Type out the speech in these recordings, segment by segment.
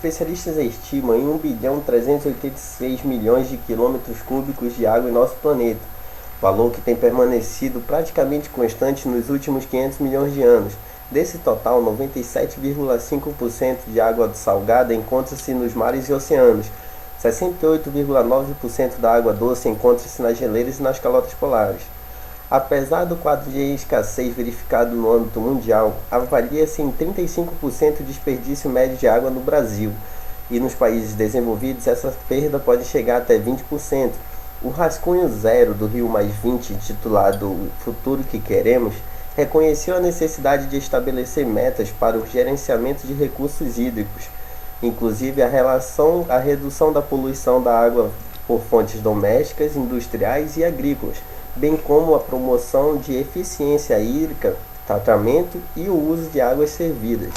especialistas estimam em 1.386 bilhões de quilômetros cúbicos de água em nosso planeta, valor que tem permanecido praticamente constante nos últimos 500 milhões de anos. Desse total, 97,5% de água salgada encontra-se nos mares e oceanos, 68,9% da água doce encontra-se nas geleiras e nas calotas polares. Apesar do quadro de escassez verificado no âmbito mundial, avalia-se em 35% de desperdício médio de água no Brasil, e nos países desenvolvidos essa perda pode chegar até 20%. O rascunho zero do Rio +20, intitulado O Futuro que Queremos, reconheceu a necessidade de estabelecer metas para o gerenciamento de recursos hídricos, inclusive a redução da poluição da água por fontes domésticas, industriais e agrícolas, bem como a promoção de eficiência hídrica, tratamento e o uso de águas servidas.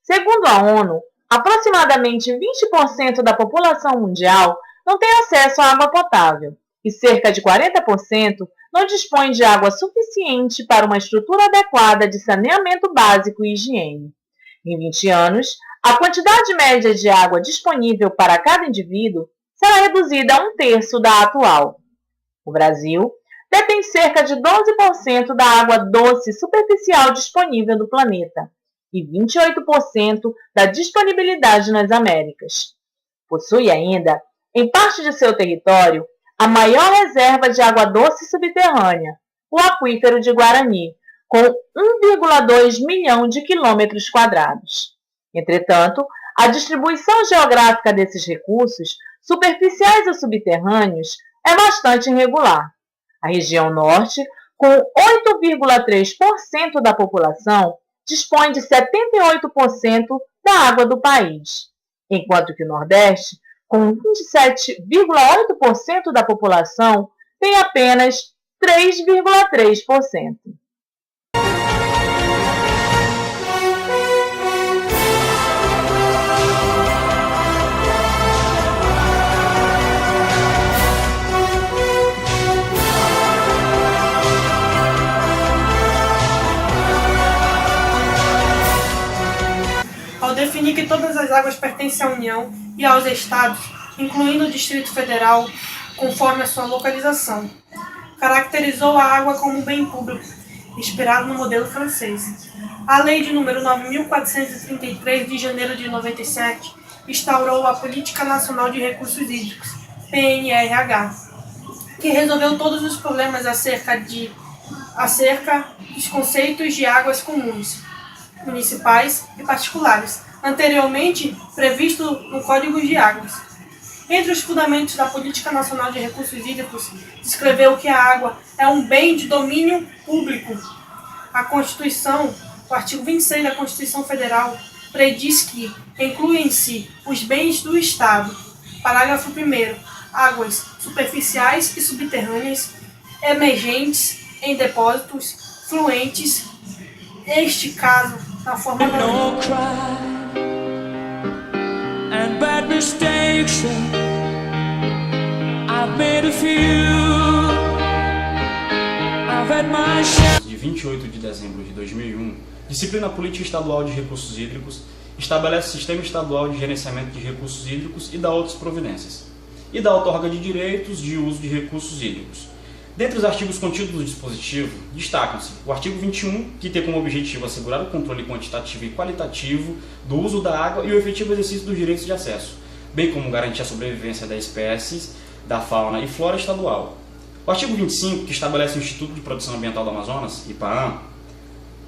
Segundo a ONU, aproximadamente 20% da população mundial não tem acesso à água potável e cerca de 40% não dispõe de água suficiente para uma estrutura adequada de saneamento básico e higiene. Em 20 anos, a quantidade média de água disponível para cada indivíduo será reduzida a 1/3 da atual. O Brasil detém cerca de 12% da água doce superficial disponível no planeta e 28% da disponibilidade nas Américas. Possui ainda, em parte de seu território, a maior reserva de água doce subterrânea, o aquífero de Guarani, com 1,2 milhão de quilômetros quadrados. Entretanto, a distribuição geográfica desses recursos, superficiais ou subterrâneos, é bastante irregular. A região norte, com 8,3% da população, dispõe de 78% da água do país, enquanto que o nordeste, com 27,8% da população, tem apenas 3,3%. Ao definir que todas as águas pertencem à União e aos Estados, incluindo o Distrito Federal, conforme a sua localização, caracterizou a água como um bem público, inspirado no modelo francês. A Lei de número 9.433, de janeiro de 97, instaurou a Política Nacional de Recursos Hídricos, PNRH, que resolveu todos os problemas acerca dos conceitos de águas comuns, municipais e particulares, anteriormente previsto no Código de Águas. Entre os fundamentos da Política Nacional de Recursos Hídricos, descreveu que a água é um bem de domínio público. A Constituição, o artigo 26 da Constituição Federal, prediz que incluem-se os bens do Estado. Parágrafo 1º. Águas superficiais e subterrâneas, emergentes em depósitos, fluentes, este caso, na forma da and bad mistakes, I've made a few, I've had my share. De 28 de dezembro de 2001, Disciplina Política Estadual de Recursos Hídricos estabelece o Sistema Estadual de Gerenciamento de Recursos Hídricos e dá outras providências, e dá outorga de direitos de uso de recursos hídricos. Dentre os artigos contidos no dispositivo, destacam-se o artigo 21, que tem como objetivo assegurar o controle quantitativo e qualitativo do uso da água e o efetivo exercício dos direitos de acesso, bem como garantir a sobrevivência das espécies, da fauna e flora estadual. O artigo 25, que estabelece o Instituto de Proteção Ambiental do Amazonas, IPAAM,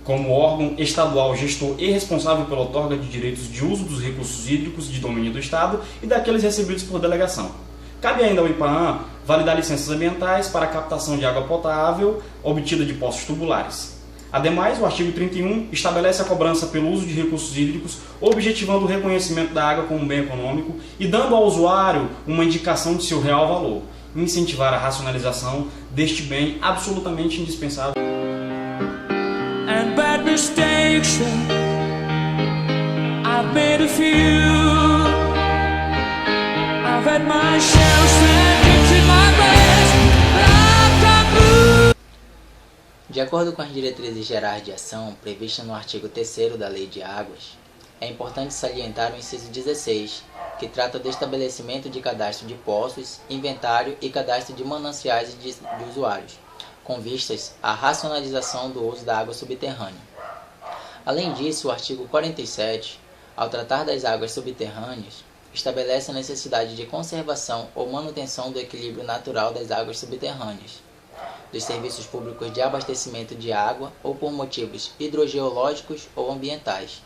como órgão estadual gestor e responsável pela outorga de direitos de uso dos recursos hídricos de domínio do Estado e daqueles recebidos por delegação. Cabe ainda ao IPAAM validar licenças ambientais para a captação de água potável obtida de poços tubulares. Ademais, o artigo 31 estabelece a cobrança pelo uso de recursos hídricos, objetivando o reconhecimento da água como um bem econômico e dando ao usuário uma indicação de seu real valor, e incentivar a racionalização deste bem absolutamente indispensável. And bad mistakes, I've made a few, had my shell sandwiched in my breast, but I've got blue. De acordo com as diretrizes gerais de ação previstas no artigo 3º da Lei de Águas, é importante salientar o inciso 16, que trata do estabelecimento de cadastro de poços, inventário e cadastro de mananciais de usuários, com vistas à racionalização do uso da água subterrânea. Além disso, o artigo 47, ao tratar das águas subterrâneas, estabelece a necessidade de conservação ou manutenção do equilíbrio natural das águas subterrâneas, dos serviços públicos de abastecimento de água ou por motivos hidrogeológicos ou ambientais.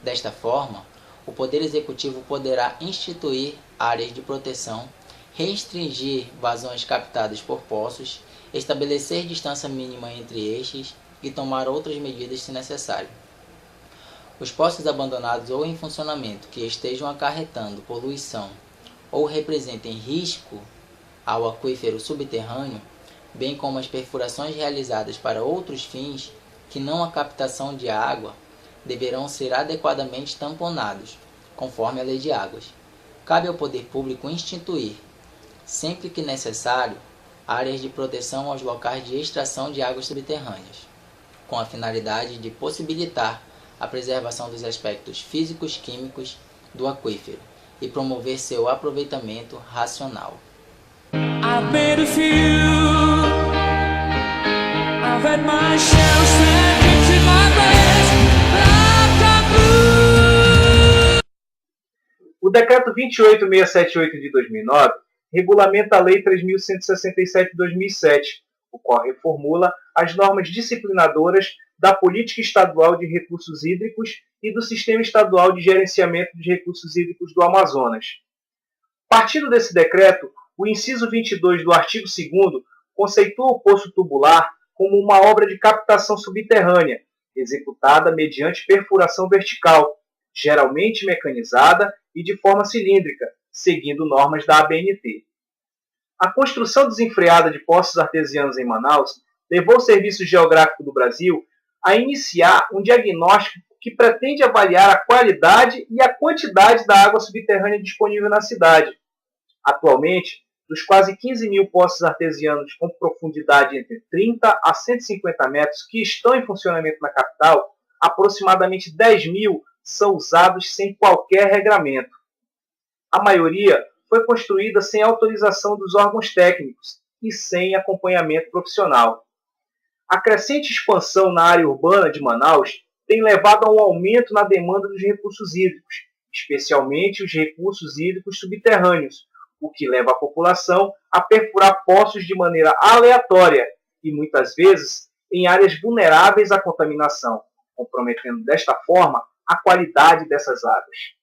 Desta forma, o Poder Executivo poderá instituir áreas de proteção, restringir vazões captadas por poços, estabelecer distância mínima entre estes e tomar outras medidas se necessário. Os poços abandonados ou em funcionamento que estejam acarretando poluição ou representem risco ao aquífero subterrâneo, bem como as perfurações realizadas para outros fins que não a captação de água, deverão ser adequadamente tamponados, conforme a Lei de Águas. Cabe ao poder público instituir, sempre que necessário, áreas de proteção aos locais de extração de águas subterrâneas, com a finalidade de possibilitar a preservação dos aspectos físicos-químicos do aquífero e promover seu aproveitamento racional. I've made a few. I've had my shell sandwiched in my breast, but I've got blue. O Decreto 28678 de 2009 regulamenta a Lei 3.167 de 2007, o qual reformula as normas disciplinadoras da Política Estadual de Recursos Hídricos e do Sistema Estadual de Gerenciamento dos Recursos Hídricos do Amazonas. Partindo desse decreto, o inciso 22 do artigo 2º conceitua o poço tubular como uma obra de captação subterrânea, executada mediante perfuração vertical, geralmente mecanizada e de forma cilíndrica, seguindo normas da ABNT. A construção desenfreada de poços artesianos em Manaus levou o Serviço Geográfico do Brasil a iniciar um diagnóstico que pretende avaliar a qualidade e a quantidade da água subterrânea disponível na cidade. Atualmente, dos quase 15 mil poços artesianos com profundidade entre 30 a 150 metros que estão em funcionamento na capital, aproximadamente 10 mil são usados sem qualquer regramento. A maioria foi construída sem autorização dos órgãos técnicos e sem acompanhamento profissional. A crescente expansão na área urbana de Manaus tem levado a um aumento na demanda dos recursos hídricos, especialmente os recursos hídricos subterrâneos, o que leva a população a perfurar poços de maneira aleatória e, muitas vezes, em áreas vulneráveis à contaminação, comprometendo desta forma a qualidade dessas águas.